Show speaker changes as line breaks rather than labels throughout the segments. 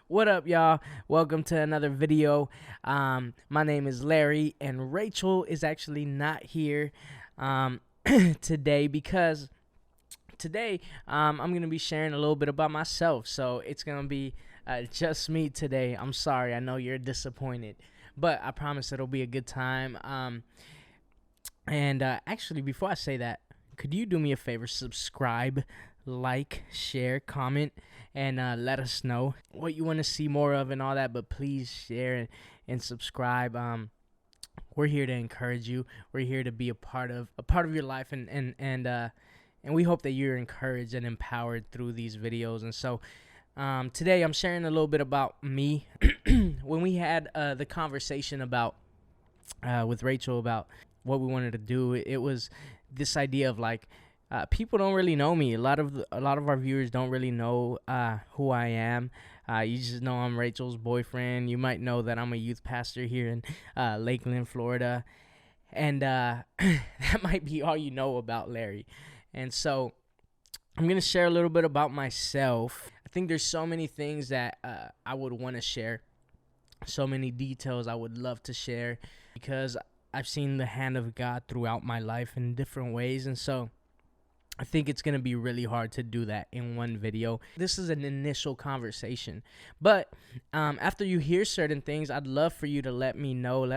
What up, y'all? Welcome to another video. My name is Larry, and Rachel is actually not here today because today I'm going to be sharing a little bit about myself. So it's going to be just me today. I'm sorry. I know you're disappointed, but I promise it'll be a good time. Actually, before I say that, could you do me a favor? Subscribe, like, share, comment, and let us know what you want to see more of and all that. But please share and subscribe. We're here to encourage you. We're here to be a part of your life, and we hope that you're encouraged and empowered through these videos. And so today I'm sharing a little bit about me. When we had the conversation about with Rachel about what we wanted to do, it was this idea of like people don't really know me. A lot of our viewers don't really know who I am. You just know I'm Rachel's boyfriend. You might know that I'm a youth pastor here in Lakeland, Florida, and that might be all you know about Larry. And so I'm gonna share a little bit about myself. I think there's so many things that I would want to share, so many details I would love to share, because I've seen the hand of God throughout my life in different ways. And so I think it's going to be really hard to do that in one video. This is an initial conversation. But after you hear certain things, I'd love for you to let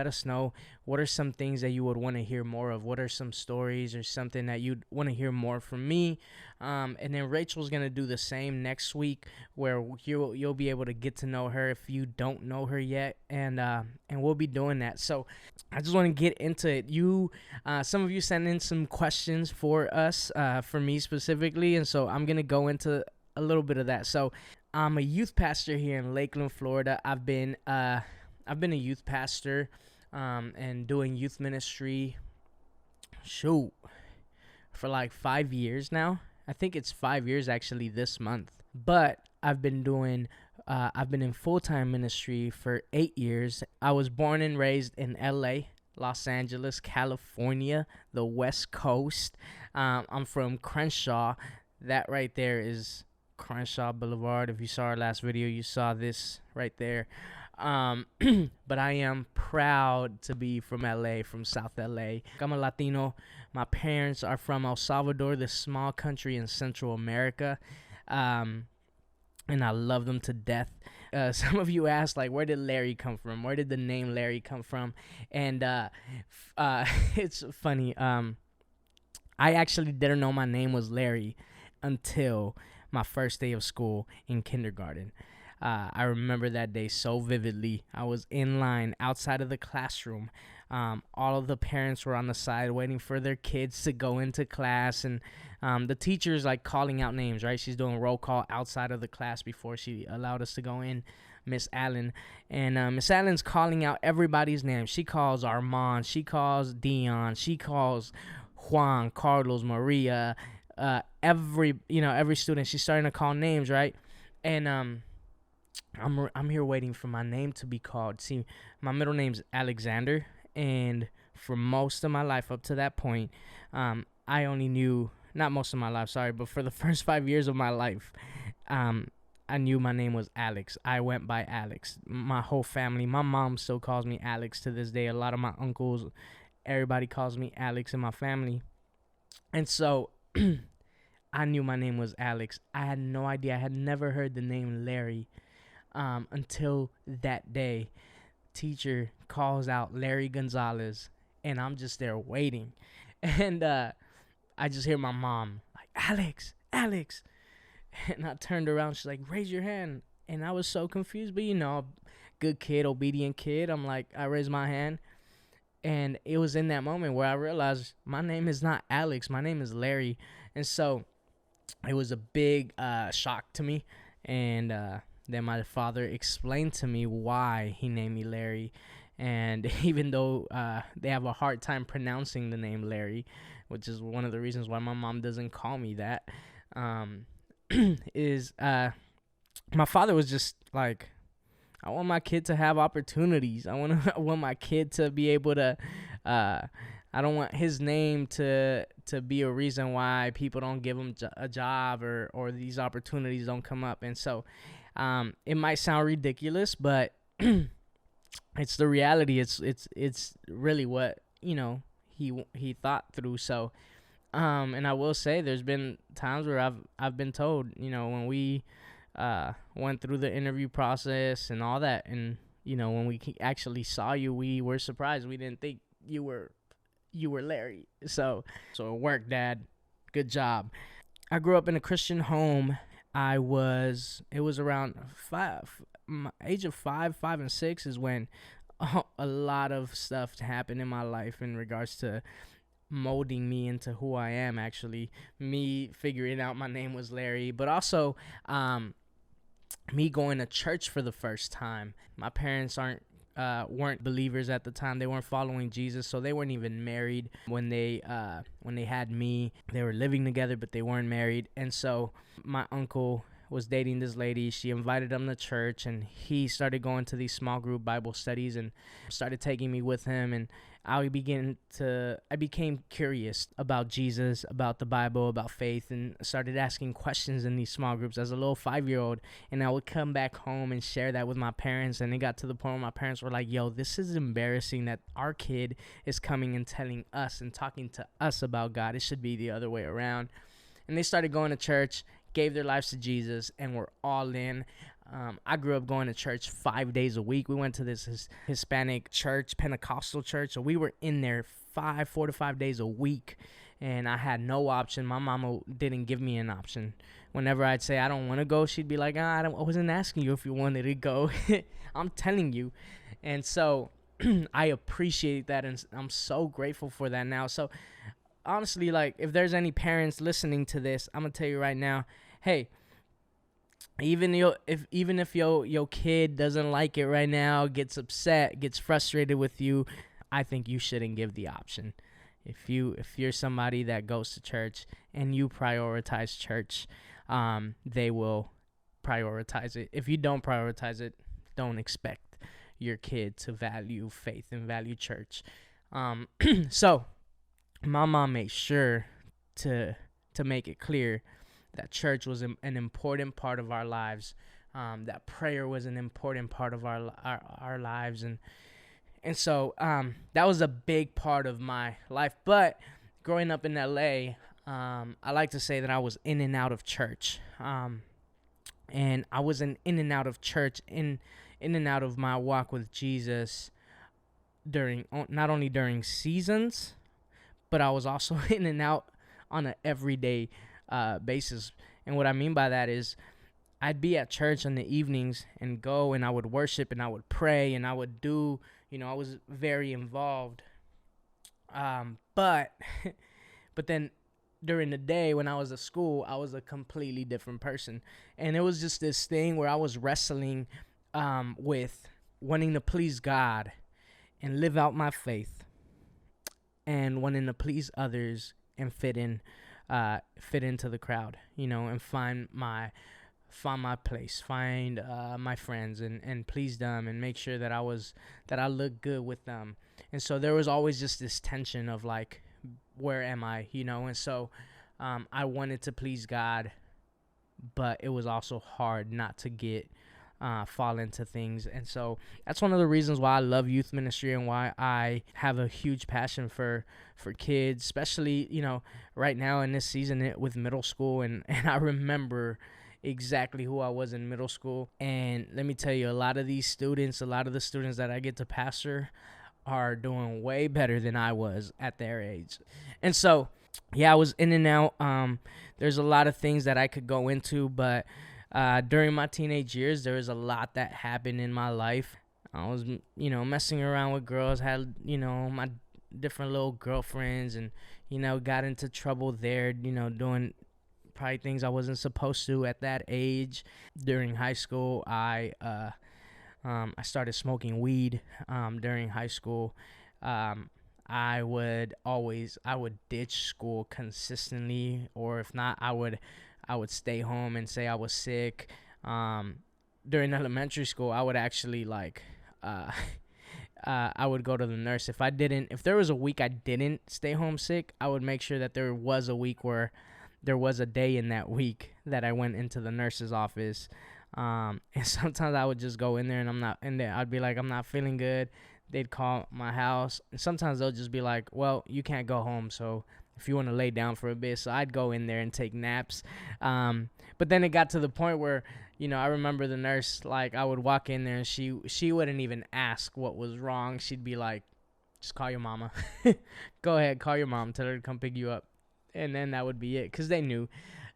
us know what are some things that you would want to hear more of. What are some stories or something that you'd want to hear more from me? And then Rachel's going to do the same next week, where you'll be able to get to know her if you don't know her yet. And we'll be doing that. So I just want to get into it. Some of you sent in some questions for us, for me specifically, and so I'm gonna go into a little bit of that. So I'm a youth pastor here in Lakeland, Florida. I've been a youth pastor and doing youth ministry for like 5 years now. I think it's 5 years actually this month. But I've been in full-time ministry for 8 years. I was born and raised in LA, Los Angeles, California, the West Coast. I'm from Crenshaw. That right there is Crenshaw Boulevard. If you saw our last video, you saw this right there. But I am proud to be from LA, from South LA. I'm a Latino. My parents are from El Salvador, this small country in Central America. And I love them to death. Some of you asked, like, where did Larry come from? Where did the name Larry come from? And it's funny. I actually didn't know my name was Larry until my first day of school in kindergarten. I remember that day so vividly. I was in line outside of the classroom. All of the parents were on the side waiting for their kids to go into class, and the teacher's like calling out names, right? She's doing roll call outside of the class before she allowed us to go in, Miss Allen. And Miss Allen's calling out everybody's name. She calls Armand, she calls Dion, she calls Juan, Carlos, Maria, every student. She's starting to call names, right? And I'm here waiting for my name to be called. See, my middle name's Alexander, and for most of my life up to that point, I only knew, not most of my life, sorry, but for the first 5 years of my life, I knew my name was Alex. I went by Alex. My whole family, my mom still calls me Alex to this day. A lot of my uncles, everybody calls me Alex in my family. And so I knew my name was Alex. I had no idea. I had never heard the name Larry until that day. Teacher calls out Larry Gonzalez, and I'm just there waiting. And I just hear my mom like, Alex. And I turned around. She's like, raise your hand. And I was so confused, but good kid, obedient kid. I'm like, I raised my hand. And it was in that moment where I realized my name is not Alex. My name is Larry. And so it was a big shock to me. And then my father explained to me why he named me Larry. And even though they have a hard time pronouncing the name Larry, which is one of the reasons why my mom doesn't call me that, is my father was just like, I want my kid to have opportunities. I want my kid to be able to. I don't want his name to be a reason why people don't give him a job or these opportunities don't come up. And so It might sound ridiculous, but it's the reality. It's really what he thought through. So, and I will say, there's been times where I've been told, when we went through the interview process and all that, and when we actually saw you, we were surprised. We didn't think you were Larry. So it worked, Dad. Good job. I grew up in a Christian home. It was around my age of 5 and 6 is when a lot of stuff happened in my life in regards to molding me into who I am. Actually, me figuring out my name was Larry, but also me going to church for the first time. My parents weren't believers at the time. They weren't following Jesus, so they weren't even married when they had me. They were living together, but they weren't married. And so my uncle was dating this lady. She invited him to church, and he started going to these small group Bible studies and started taking me with him. And I became curious about Jesus, about the Bible, about faith, and started asking questions in these small groups as a little 5-year-old. And I would come back home and share that with my parents. And it got to the point where my parents were like, yo, this is embarrassing that our kid is coming and telling us and talking to us about God. It should be the other way around. And they started going to church, gave their lives to Jesus, and were all in. I grew up going to church 5 days a week. We went to this Hispanic church, Pentecostal church, so we were in there 4 to 5 days a week, and I had no option. My mama didn't give me an option. Whenever I'd say I don't want to go, she'd be like, I wasn't asking you if you wanted to go. I'm telling you. And so I appreciate that, and I'm so grateful for that now. So honestly, like, if there's any parents listening to this, I'm gonna tell you right now, hey, even if your kid doesn't like it right now, gets upset, gets frustrated with you, I think you shouldn't give the option. If you're somebody that goes to church and you prioritize church, they will prioritize it. If you don't prioritize it, don't expect your kid to value faith and value church. So my mom made sure to make it clear that church was an important part of our lives, that prayer was an important part of our lives, and so that was a big part of my life. But growing up in LA, I like to say that I was in and out of church, and I was in and out of church, in and out of my walk with Jesus not only during seasons, but I was also in and out on an everyday basis. And what I mean by that is I'd be at church in the evenings and go, and I would worship and I would pray and I would do, I was very involved. But then during the day when I was at school, I was a completely different person. And it was just this thing where I was wrestling with wanting to please God and live out my faith, and wanting to please others and fit into the crowd, and find my place, find my friends, and please them, and make sure that I look good with them. And so there was always just this tension of like, where am I, and so I wanted to please God, but it was also hard not to fall into things. And so that's one of the reasons why I love youth ministry and why I have a huge passion for kids, especially, right now in this season with middle school. And I remember exactly who I was in middle school. And let me tell you, a lot of the students that I get to pastor are doing way better than I was at their age. And so, yeah, I was in and out. There's a lot of things that I could go into, but during my teenage years, there was a lot that happened in my life. I was, messing around with girls, had, my different little girlfriends, and, got into trouble there, doing probably things I wasn't supposed to at that age. During high school, I started smoking weed during high school. I would ditch school consistently, or if not, I would stay home and say I was sick. During elementary school, I would actually I would go to the nurse. If there was a week I didn't stay home sick, I would make sure that there was a week where there was a day in that week that I went into the nurse's office And sometimes I would just go in there and I'd be like, I'm not feeling good. They'd call my house. And sometimes they'll just be like, well, you can't go home, so if you want to lay down for a bit. So I'd go in there and take naps. But then it got to the point where, I remember the nurse, like, I would walk in there and she wouldn't even ask what was wrong. She'd be like, just call your mama. Go ahead, call your mom. Tell her to come pick you up. And then that would be it, because they knew.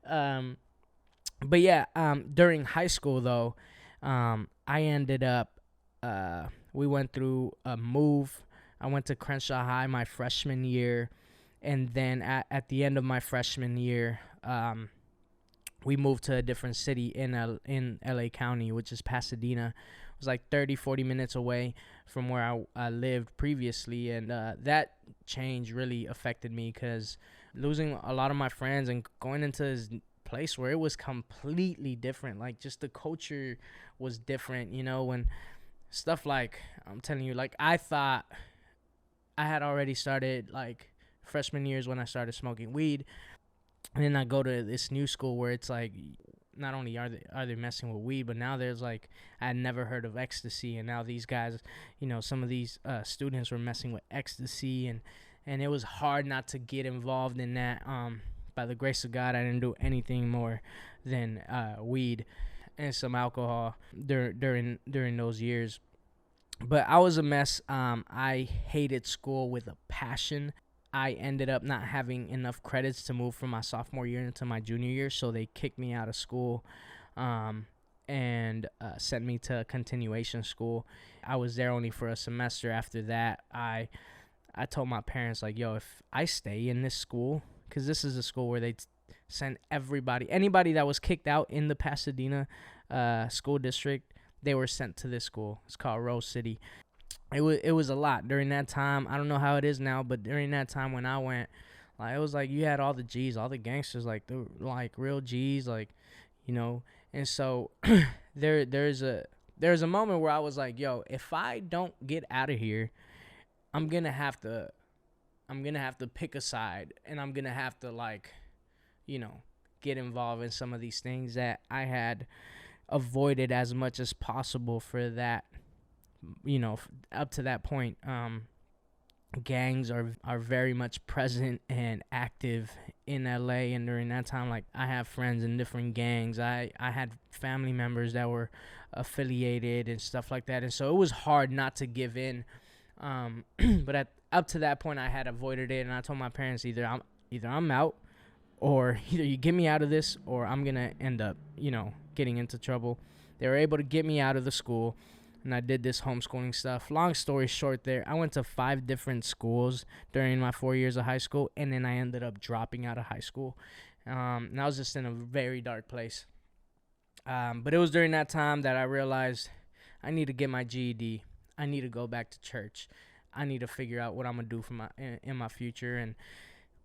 But yeah, during high school, though, I ended up, we went through a move. I went to Crenshaw High my freshman year. And then at the end of my freshman year, we moved to a different city in LA County, which is Pasadena. It was like 30, 40 minutes away from where I lived previously. And that change really affected me, because losing a lot of my friends and going into this place where it was completely different, like just the culture was different, when stuff like, I'm telling you, like, I thought I had already started, like, freshman years when I started smoking weed. And then I go to this new school where it's like, not only are they messing with weed, but now there's like, I had never heard of ecstasy, and now these guys, some of these students were messing with ecstasy, and it was hard not to get involved in that. By the grace of God, I didn't do anything more than weed and some alcohol during those years. But I was a mess. I hated school with a passion. I ended up not having enough credits to move from my sophomore year into my junior year, so they kicked me out of school and sent me to continuation school. I was there only for a semester. After that, I told my parents, like, yo, if I stay in this school, because this is a school where they send anybody that was kicked out in the Pasadena school district, they were sent to this school. It's called Rose City. It was a lot during that time. I don't know how it is now, but during that time when I went, like, it was like you had all the G's, all the gangsters, like the real G's, like, And so there's a moment where I was like, yo, if I don't get out of here, I'm gonna have to pick a side, and I'm gonna have to, like, get involved in some of these things that I had avoided as much as possible for that. Up to that point, gangs are very much present and active in LA, and during that time, like, I have friends in different gangs. I had family members that were affiliated and stuff like that, and so it was hard not to give in. But up to that point, I had avoided it, and I told my parents, either I'm out, or either you get me out of this, or I'm gonna end up, getting into trouble. They were able to get me out of the school, and I did this homeschooling stuff. Long story short, I went to 5 different schools during my 4 years of high school, and then I ended up dropping out of high school. And I was just in a very dark place. But it was during that time that I realized I need to get my GED. I need to go back to church. I need to figure out what I'm gonna do in my future. And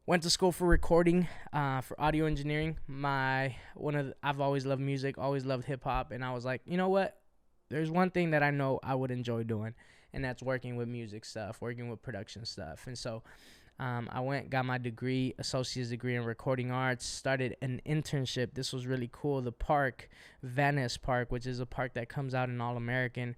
went to school for recording, for audio engineering. I've always loved music, always loved hip hop, and I was like, you know what? There's one thing that I know I would enjoy doing, and that's working with music stuff, working with production stuff. And so I got my degree, associate's degree in recording arts, started an internship. This was really cool. The park, Van Ness Park, which is a park that comes out in All-American.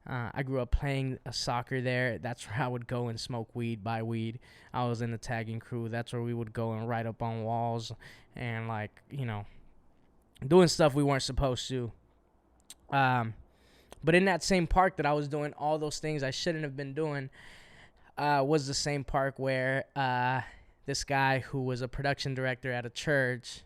I grew up playing soccer there. That's where I would go and smoke weed, buy weed. I was in the tagging crew. That's where we would go and write up on walls and, like, doing stuff we weren't supposed to. But in that same park that I was doing all those things I shouldn't have been doing, was the same park where this guy who was a production director at a church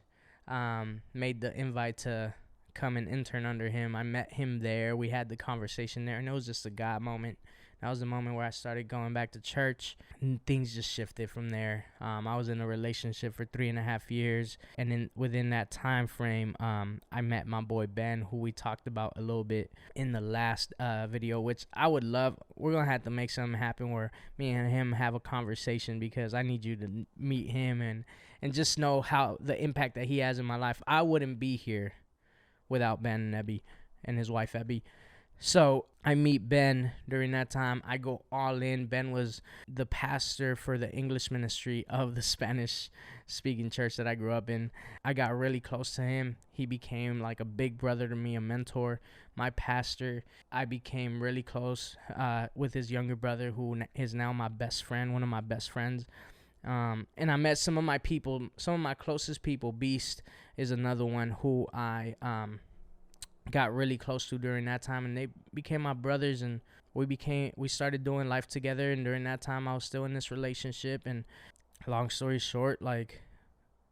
made the invite to come and intern under him. I met him there. We had the conversation there, and it was just a God moment. That was the moment where I started going back to church, and things just shifted from there. I was in a relationship for 3.5 years, and then within that time frame, I met my boy Ben, who we talked about a little bit in the last video, which I would love. We're gonna have to make something happen where me and him have a conversation, because I need you to meet him and just know how the impact that he has in my life. I wouldn't be here without Ben and Ebby and his wife Ebby. So I meet Ben during that time. I go all in. Ben was the pastor for the English ministry of the Spanish speaking church that I grew up in. I got really close to him. He became like a big brother to me, a mentor, my pastor. I became really close with his younger brother, who is now my best friend, one of my best friends. And I met some of my people, some of my closest people. Beast is another one who I got really close to during that time, and they became my brothers, and we started doing life together. And during that time I was still in this relationship, and long story short, like,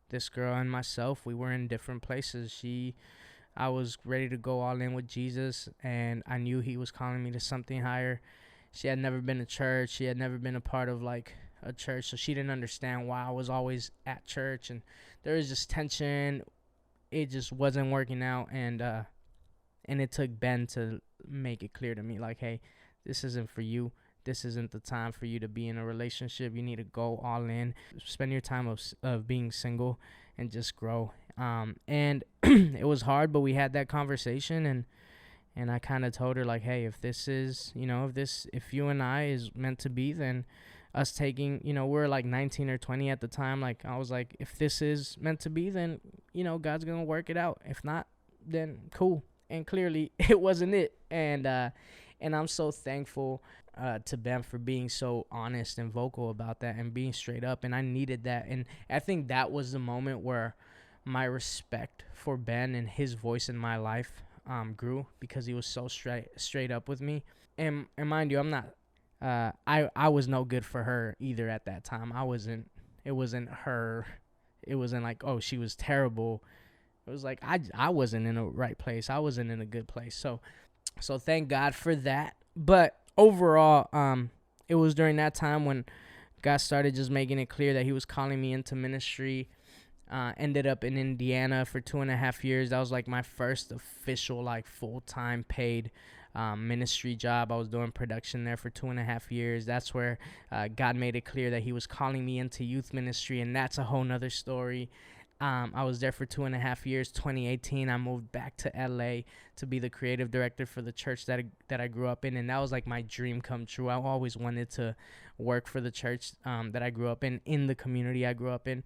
this girl and myself, we were in different places. I was ready to go all in with Jesus, and I knew he was calling me to something higher. She had never been to church. She had never been a part of like a church, so she didn't understand why I was always at church, and there was just tension. It just wasn't working out, and it took Ben to make it clear to me, like, hey, this isn't for you. This isn't the time for you to be in a relationship. You need to go all in, spend your time of being single, and just grow. And it was hard, but we had that conversation, and I kind of told her, like, hey, if this is, if you and I is meant to be, then us taking, we're like 19 or 20 at the time. Like, I was like, if this is meant to be, then, God's going to work it out. If not, then cool. And clearly it wasn't it. And I'm so thankful to Ben for being so honest and vocal about that and being straight up. And I needed that. And I think that was the moment where my respect for Ben and his voice in my life grew, because he was so straight up with me. And mind you, I'm not. I was no good for her either at that time. It wasn't her. It wasn't like, oh, she was terrible. It was like I wasn't in the right place. I wasn't in a good place. So thank God for that. But overall, it was during that time when God started just making it clear that he was calling me into ministry. Ended up in Indiana for 2.5 years. That was like my first official, like, full-time paid ministry job. I was doing production there for 2.5 years. That's where God made it clear that he was calling me into youth ministry, and that's a whole nother story. I was there for 2.5 years. 2018, I moved back to LA to be the creative director for the church that I grew up in, and that was like my dream come true. I always wanted to work for the church that I grew up in the community I grew up in.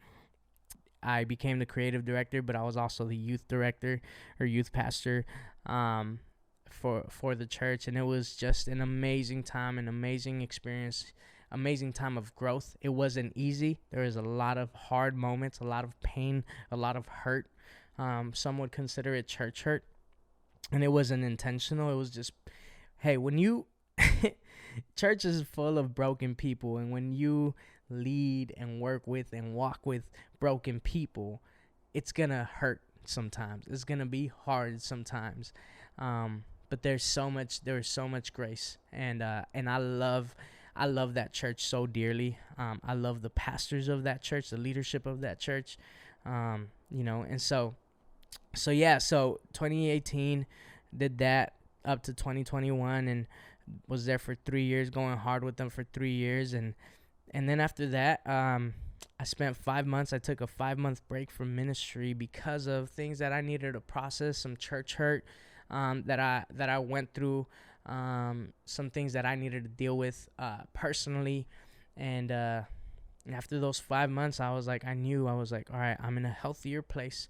I became the creative director, but I was also the youth director or youth pastor for the church, and it was just an amazing time, an amazing experience. Amazing time of growth. It wasn't easy. There was a lot of hard moments, a lot of pain, a lot of hurt. Some would consider it church hurt, and it wasn't intentional. It was just, hey, when you church is full of broken people, and when you lead and work with and walk with broken people, it's gonna hurt sometimes. It's gonna be hard sometimes. But there's so much grace, and I love that church so dearly. I love the pastors of that church, the leadership of that church, and so 2018, did that up to 2021, and was there for 3 years, going hard with them for 3 years, and then after that, I spent 5 months. I took a 5-month break from ministry because of things that I needed to process, some church hurt that I went through. Some things that I needed to deal with personally, and after those 5 months, I was like, all right, I'm in a healthier place.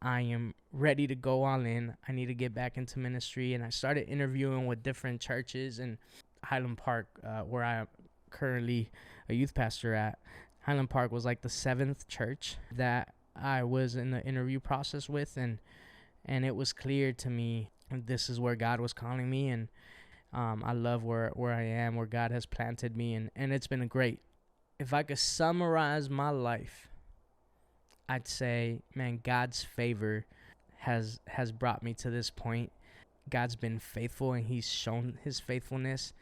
I am ready to go all in. I need to get back into ministry, and I started interviewing with different churches in Highland Park, where I am currently a youth pastor at. Highland Park was like the 7th church that I was in the interview process with, and it was clear to me this is where God was calling me, and I love where I am, where God has planted me, and it's been great. If I could summarize my life, I'd say, man, God's favor has brought me to this point. God's been faithful, and he's shown his faithfulness.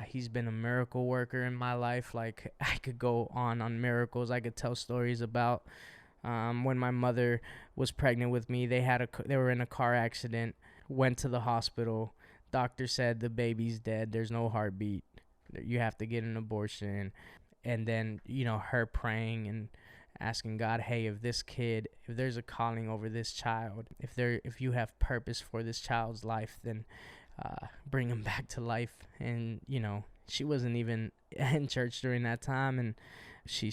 He's been a miracle worker in my life. Like, I could go on miracles. I could tell stories about when my mother was pregnant with me. They were in a car accident, went to the hospital. Doctor said the baby's dead. There's no heartbeat. You have to get an abortion. And then, her praying and asking God, hey, if there's a calling over this child, if you have purpose for this child's life, then bring him back to life. And, she wasn't even in church during that time. And she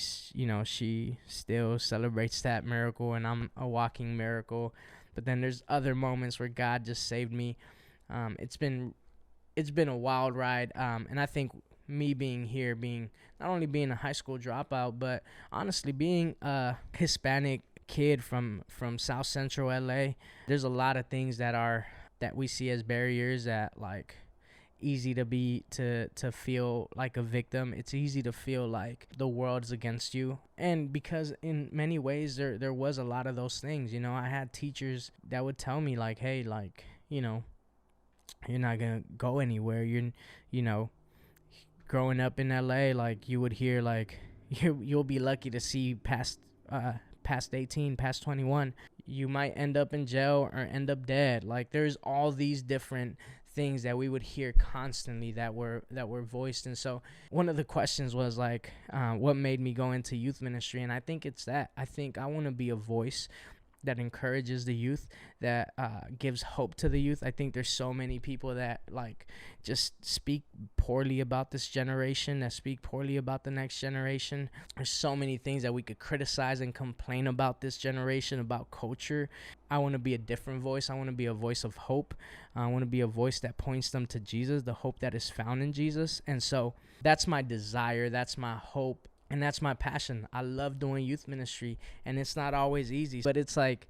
still celebrates that miracle, and I'm a walking miracle. But then there's other moments where God just saved me. It's been a wild ride. And I think me being here, not only being a high school dropout, but honestly being a Hispanic kid from South Central LA, there's a lot of things that we see as barriers that like easy to feel like a victim. It's easy to feel like the world's against you. And because in many ways there was a lot of those things, I had teachers that would tell me like, hey, like, you're not gonna go anywhere. Growing up in LA, like you would hear like you'll be lucky to see past 18, past 21. You might end up in jail or end up dead. Like there's all these different things that we would hear constantly that were voiced. And so one of the questions was like, what made me go into youth ministry? And I think it's that. I think I want to be a voice that encourages the youth, that gives hope to the youth. I think there's so many people that like just speak poorly about this generation, that speak poorly about the next generation. There's so many things that we could criticize and complain about this generation, about culture. I want to be a different voice. I want to be a voice of hope. I want to be a voice that points them to Jesus, the hope that is found in Jesus. And so that's my desire. That's my hope. And that's my passion. I love doing youth ministry, and it's not always easy. But it's like,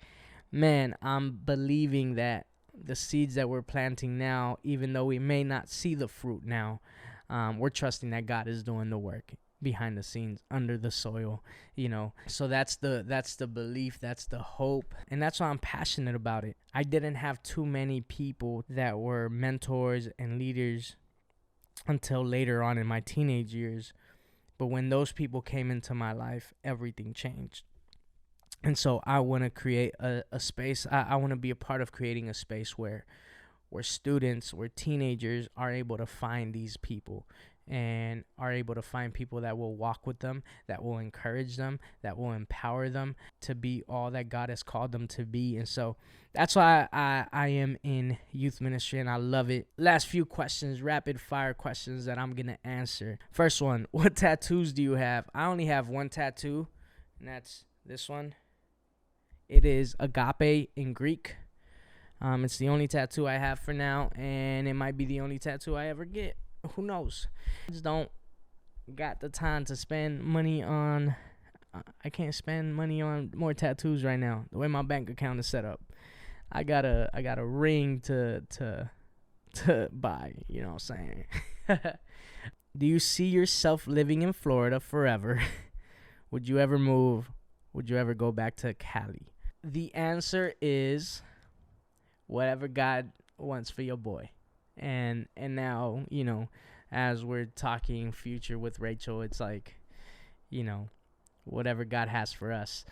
man, I'm believing that the seeds that we're planting now, even though we may not see the fruit now, we're trusting that God is doing the work behind the scenes, under the soil, So that's the belief, that's the hope, and that's why I'm passionate about it. I didn't have too many people that were mentors and leaders until later on in my teenage years. But when those people came into my life, everything changed. And so I want to create a space. I want to be a part of creating a space where students, where teenagers are able to find these people and are able to find people that will walk with them, that will encourage them, that will empower them to be all that God has called them to be. And so that's why I am in youth ministry, and I love it. Last few questions, rapid fire questions that I'm going to answer. First one, what tattoos do you have? I only have one tattoo, and that's this one. It is agape in Greek. It's the only tattoo I have for now, and it might be the only tattoo I ever get. Who knows? I just don't got the time to spend money on. I can't spend money on more tattoos right now. The way my bank account is set up, I got a ring to buy. You know what I'm saying? Do you see yourself living in Florida forever? Would you ever move? Would you ever go back to Cali? The answer is whatever God wants for your boy. And now, as we're talking future with Rachel, it's like, whatever God has for us,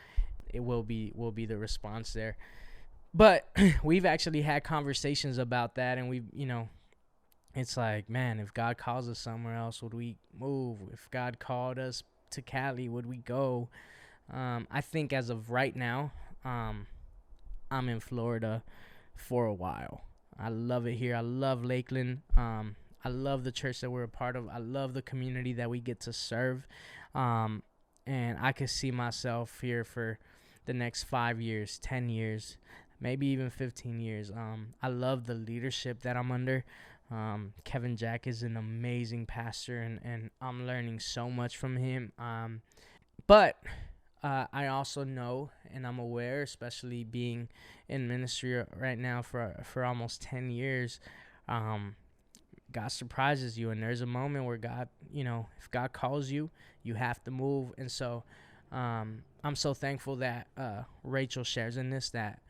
it will be the response there. But we've actually had conversations about that, and it's like, man, if God calls us somewhere else, would we move? If God called us to Cali, would we go? I think as of right now, I'm in Florida for a while. I love it here. I love Lakeland. I love the church that we're a part of. I love the community that we get to serve. And I could see myself here for the next 5 years, 10 years, maybe even 15 years. I love the leadership that I'm under. Kevin Jack is an amazing pastor, and I'm learning so much from him. But I also know, and I'm aware, especially being in ministry right now for almost 10 years, God surprises you, and there's a moment where God, if God calls you, you have to move. And so I'm so thankful that Rachel shares in this, that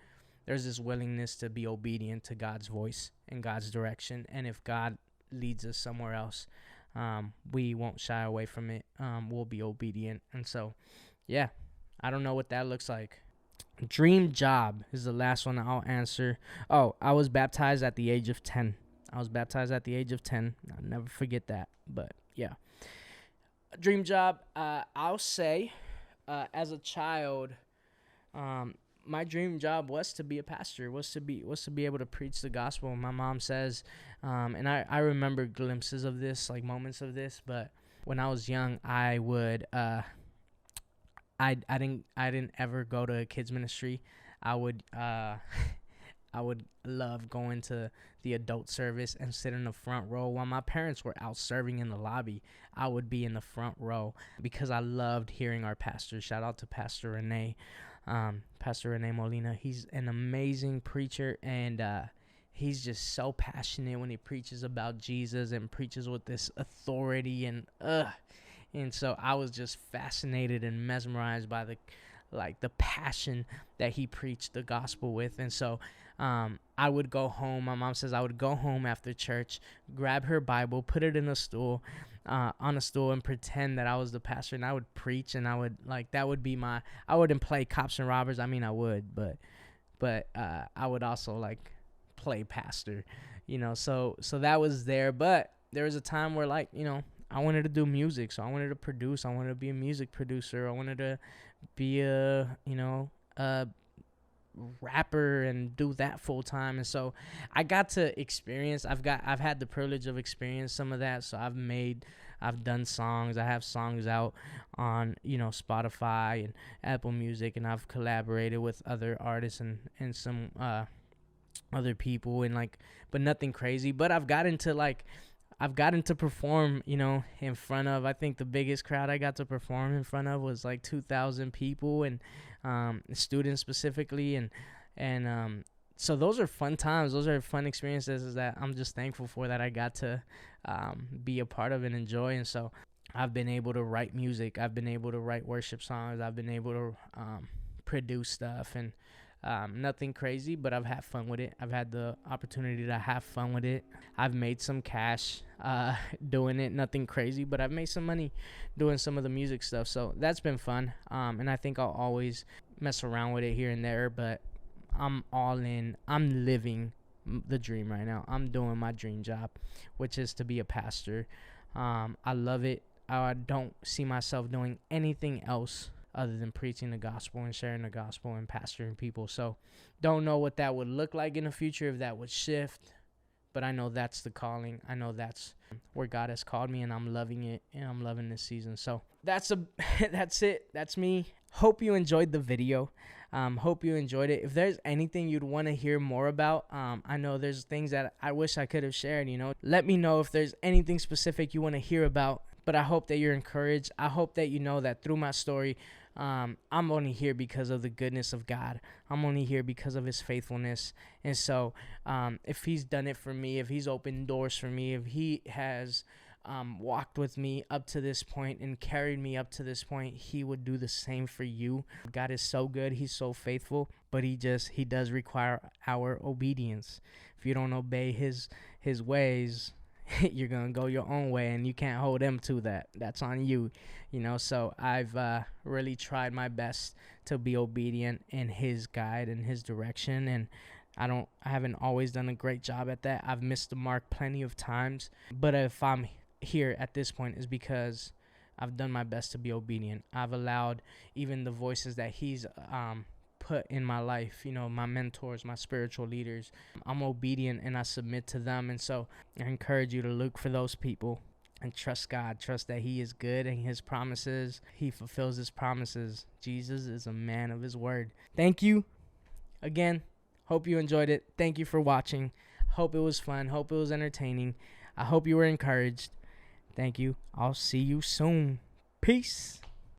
there's this willingness to be obedient to God's voice and God's direction. And if God leads us somewhere else, we won't shy away from it. We'll be obedient. And so, yeah, I don't know what that looks like. Dream job is the last one I'll answer. Oh, I was baptized at the age of 10. I'll never forget that. But, yeah. Dream job, I'll say, as a child, my dream job was to be a pastor, was to be able to preach the gospel. My mom says, and I remember glimpses of this, like moments of this, but when I was young, I would I didn't ever go to a kids ministry. I would I would love going to the adult service and sit in the front row while my parents were out serving in the lobby. I would be in the front row because I loved hearing our pastor. Shout out to Pastor Rene, Pastor Rene Molina. He's an amazing preacher, and he's just so passionate when he preaches about Jesus and preaches with this authority, and so I was just fascinated and mesmerized by the passion that he preached the gospel with. And so I would go home. My mom says I would go home after church, grab her Bible, put it in a stool, on a stool, and pretend that I was the pastor, and I would preach, and I would that would be I wouldn't play cops and robbers. I mean, I would, but I would also play pastor, so that was there. But there was a time where I wanted to do music, so I wanted to produce. I wanted to be a music producer. I wanted to be a rapper and do that full time. And so I got to experience. I've had the privilege of experience some of that. So I've done songs. I have songs out on Spotify and Apple Music, and I've collaborated with other artists and some other people, and but nothing crazy. But I've gotten to perform, in front of, I think the biggest crowd I got to perform in front of was 2,000 people, and students specifically. And so those are fun times. Those are fun experiences that I'm just thankful for, that I got to be a part of and enjoy. And so I've been able to write music. I've been able to write worship songs. I've been able to produce stuff, and nothing crazy, but I've had fun with it. I've had the opportunity to have fun with it. I've made some cash doing it. Nothing crazy, but I've made some money doing some of the music stuff. So that's been fun. And I think I'll always mess around with it here and there, but I'm all in. I'm living the dream right now. I'm doing my dream job, which is to be a pastor. I love it. I don't see myself doing anything else other than preaching the gospel and sharing the gospel and pastoring people. So don't know what that would look like in the future, if that would shift, but I know that's the calling. I know that's where God has called me, and I'm loving it, and I'm loving this season. So that's it. That's me. Hope you enjoyed the video. Hope you enjoyed it. If there's anything you'd want to hear more about, I know there's things that I wish I could have shared, let me know if there's anything specific you want to hear about. But I hope that you're encouraged. I hope that you know that through my story, I'm only here because of the goodness of God. I'm only here because of his faithfulness. And so if he's done it for me, if he's opened doors for me, if he has walked with me up to this point and carried me up to this point, he would do the same for you. God is so good. He's so faithful, but he does require our obedience. If you don't obey his ways, you're going to go your own way, and you can't hold him to that. That's on you, So I've really tried my best to be obedient in his guide and his direction, and I haven't always done a great job at that. I've missed the mark plenty of times, but if I'm here at this point, is because I've done my best to be obedient. I've allowed even the voices that he's put in my life, my mentors, my spiritual leaders, I'm obedient and I submit to them. And so I encourage you to look for those people and trust God. Trust that he is good, and his promises, he fulfills his promises. Jesus is a man of his word. Thank you again. Hope you enjoyed it. Thank you for watching. Hope it was fun. Hope it was entertaining. I hope you were encouraged. Thank you. I'll see you soon. Peace.